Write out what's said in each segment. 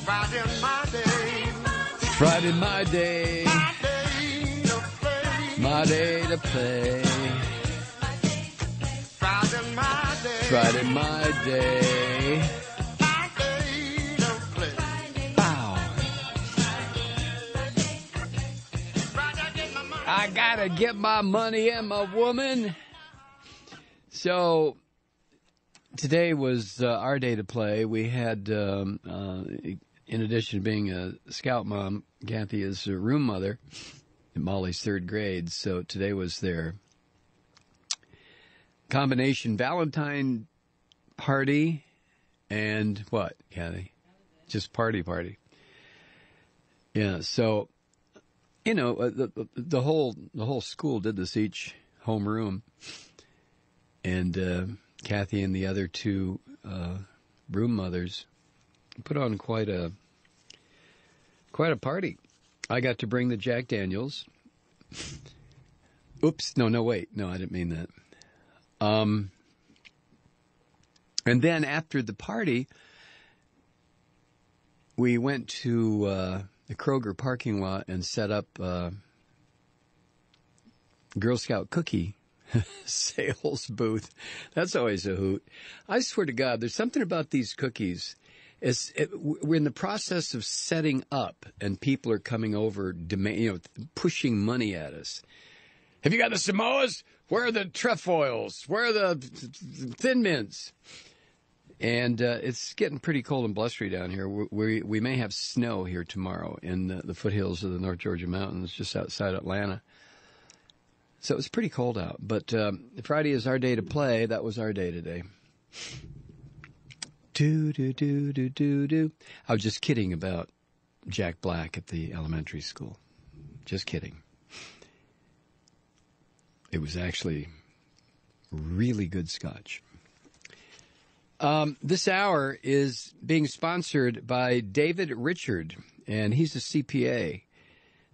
Friday my day. Friday my day. My day to play. Friday my day. Friday my day. My day to play. Wow. I gotta get my money and my woman. So today was our day to play. We had, in addition to being a scout mom, Kathy is a room mother in Molly's third grade. So today was their combination Valentine party and what, Kathy? Just party. Yeah. So, you know, the whole school did this each homeroom, and Kathy and the other two room mothers put on quite a party. I got to bring the Jack Daniels. Oops, no, wait, no, I didn't mean that. And then after the party, we went to the Kroger parking lot and set up Girl Scout cookie sales booth. That's always a hoot. I swear to God, there's something about these cookies. We're in the process of setting up, and people are coming over, pushing money at us. Have you got the Samoas? Where are the trefoils? Where are the Thin Mints? And it's getting pretty cold and blustery down here. We may have snow here tomorrow in the foothills of the North Georgia mountains, just outside Atlanta. So it's pretty cold out. But Friday is our day to play. That was our day today. Do. I was just kidding about Jack Black at the elementary school. Just kidding. It was actually really good scotch. This hour is being sponsored by David Richard, and he's a CPA.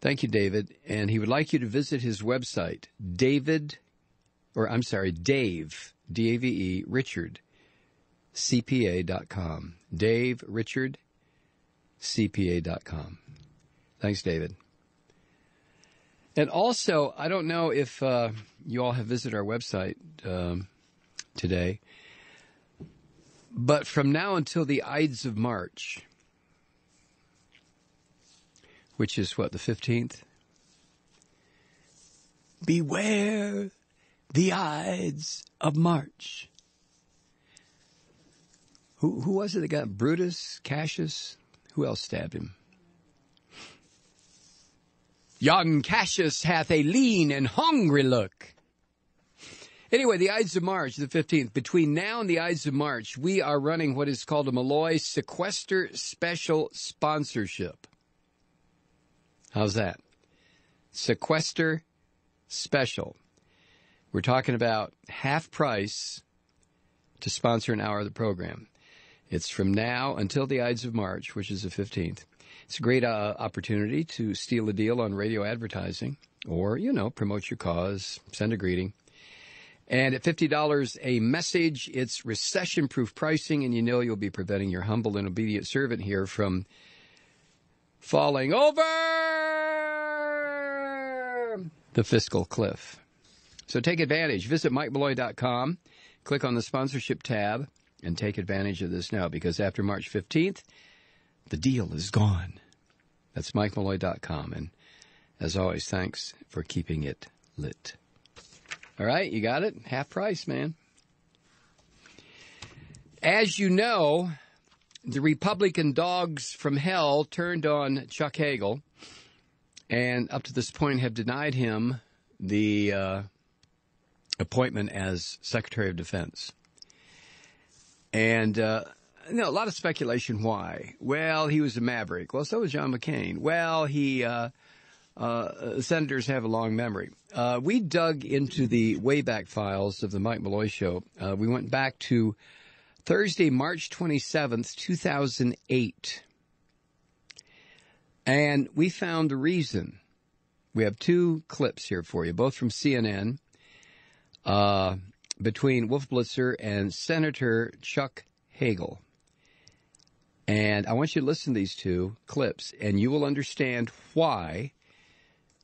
Thank you, David. And he would like you to visit his website, Dave, D-A-V-E, Richard, CPA.com. Dave Richard, CPA.com. Thanks, David. And also, I don't know if you all have visited our website today, but from now until the Ides of March, which is what, the 15th? Beware the Ides of March. Who was it that got Brutus, Cassius? Who else stabbed him? Young Cassius hath a lean and hungry look. Anyway, the Ides of March, the 15th. Between now and the Ides of March, we are running what is called a Malloy Sequester Special Sponsorship. How's that? Sequester Special. We're talking about half price to sponsor an hour of the program. It's from now until the Ides of March, which is the 15th. It's a great opportunity to steal a deal on radio advertising or, promote your cause, send a greeting. And at $50 a message, it's recession-proof pricing, and you'll be preventing your humble and obedient servant here from falling over the fiscal cliff. So take advantage. Visit MikeMalloy.com, click on the sponsorship tab, and take advantage of this now, because after March 15th, the deal is gone. That's MikeMalloy.com. And as always, thanks for keeping it lit. All right, you got it? Half price, man. As you know, the Republican dogs from hell turned on Chuck Hagel, and up to this point have denied him the appointment as Secretary of Defense. And, a lot of speculation why. Well, he was a maverick. Well, so was John McCain. Well, senators have a long memory. We dug into the Wayback Files of the Mike Malloy Show. We went back to Thursday, March 27th, 2008. And we found the reason. We have two clips here for you, both from CNN, between Wolf Blitzer and Senator Chuck Hagel. And I want you to listen to these two clips, and you will understand why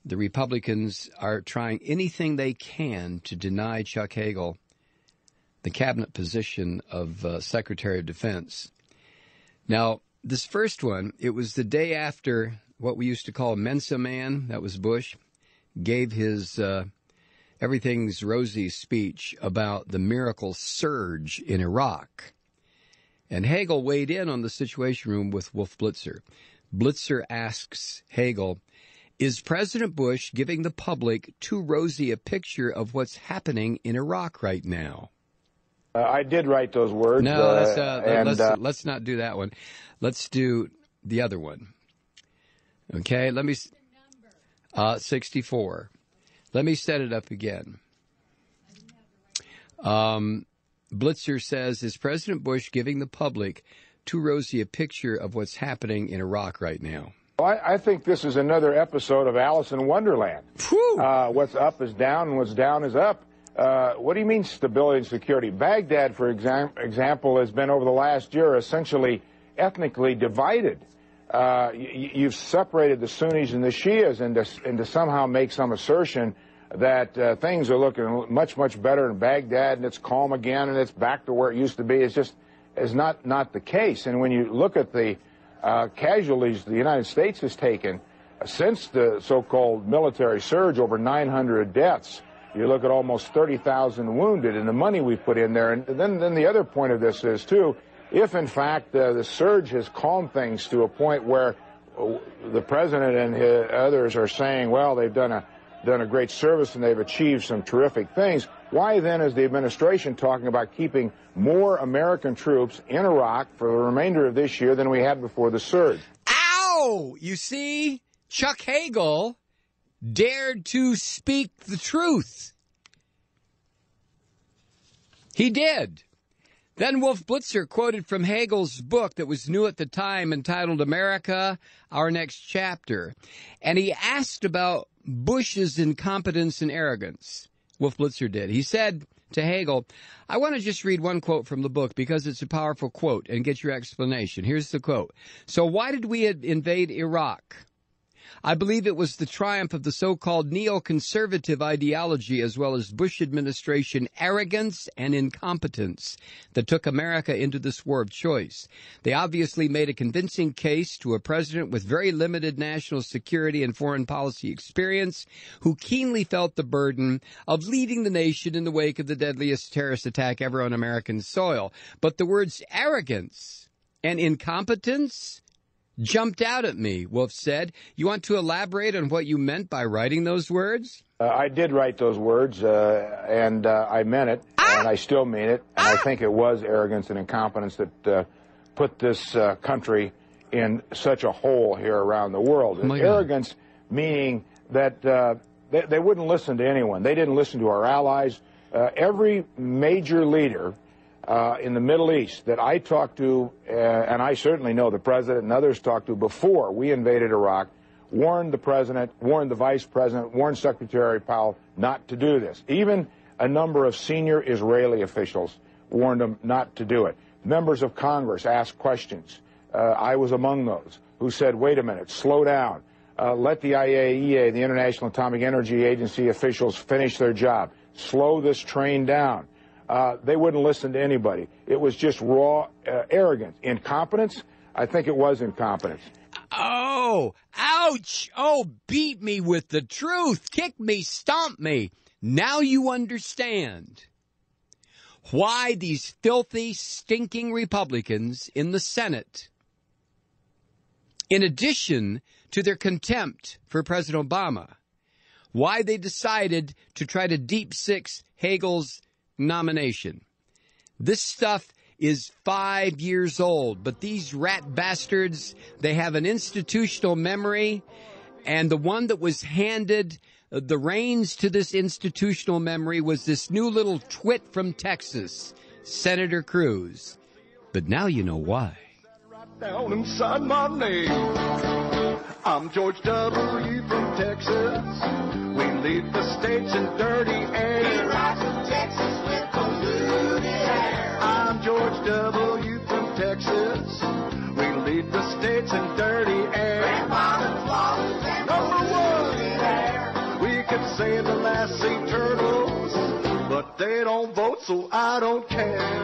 the Republicans are trying anything they can to deny Chuck Hagel the cabinet position of Secretary of Defense. Now, this first one, it was the day after what we used to call Mensa Man, that was Bush, gave his Everything's Rosy speech about the miracle surge in Iraq. And Hagel weighed in on the Situation Room with Wolf Blitzer. Blitzer asks Hagel, is President Bush giving the public too rosy a picture of what's happening in Iraq right now? I did write those words. No, let's not do that one. Let's do the other one. Okay, let me... 64. Let me set it up again. Blitzer says, is President Bush giving the public too rosy a picture of what's happening in Iraq right now? Well, I think this is another episode of Alice in Wonderland. What's up is down, and what's down is up. What do you mean stability and security? Baghdad, for example, has been over the last year essentially ethnically divided. You've separated the Sunnis and the Shias, and to somehow make some assertion that things are looking much, much better in Baghdad, and it's calm again, and it's back to where it used to be, is not the case. And when you look at the casualties the United States has taken since the so-called military surge, over 900 deaths, you look at almost 30,000 wounded, and the money we've put in there. And then the other point of this is, too, if in fact the surge has calmed things to a point where the president and others are saying, well, they've done a great service and they've achieved some terrific things, why then is the administration talking about keeping more American troops in Iraq for the remainder of this year than we had before the surge? Ow! You see, Chuck Hagel dared to speak the truth. He did. Then Wolf Blitzer quoted from Hagel's book that was new at the time, entitled America, Our Next Chapter. And he asked about Bush's incompetence and arrogance. Wolf Blitzer did. He said to Hagel, I want to just read one quote from the book because it's a powerful quote and get your explanation. Here's the quote. So why did we invade Iraq? I believe it was the triumph of the so-called neoconservative ideology as well as Bush administration arrogance and incompetence that took America into this war of choice. They obviously made a convincing case to a president with very limited national security and foreign policy experience who keenly felt the burden of leading the nation in the wake of the deadliest terrorist attack ever on American soil. But the words arrogance and incompetence jumped out at me, Wolf said. You want to elaborate on what you meant by writing those words? I did write those words, and I meant it, and I still mean it. And I think it was arrogance and incompetence that put this country in such a hole here around the world. Arrogance meaning that they wouldn't listen to anyone. They didn't listen to our allies. Every major leader in the Middle East that I talked to, and I certainly know the president and others talked to before we invaded Iraq, warned the president, warned the vice president, warned Secretary Powell not to do this. Even a number of senior Israeli officials warned them not to do it. Members of Congress asked questions. I was among those who said, wait a minute, slow down. Let the IAEA, the International Atomic Energy Agency officials finish their job. Slow this train down. They wouldn't listen to anybody. It was just raw arrogance. Incompetence? I think it was incompetence. Oh, ouch. Oh, beat me with the truth. Kick me, stomp me. Now you understand why these filthy, stinking Republicans in the Senate, in addition to their contempt for President Obama, why they decided to try to deep six Hagel's nomination. This stuff is 5 years old, but these rat bastards, they have an institutional memory, and the one that was handed the reins to this institutional memory was this new little twit from Texas, Senator Cruz. But now you know why. Right down and sign my name. I'm George W. from Texas. We lead the states in dirty air. He rocks in Texas with polluted air. I'm George W. from Texas. We states and dirty air. Number one, we could say the last sea turtles, but they don't vote, so I don't care.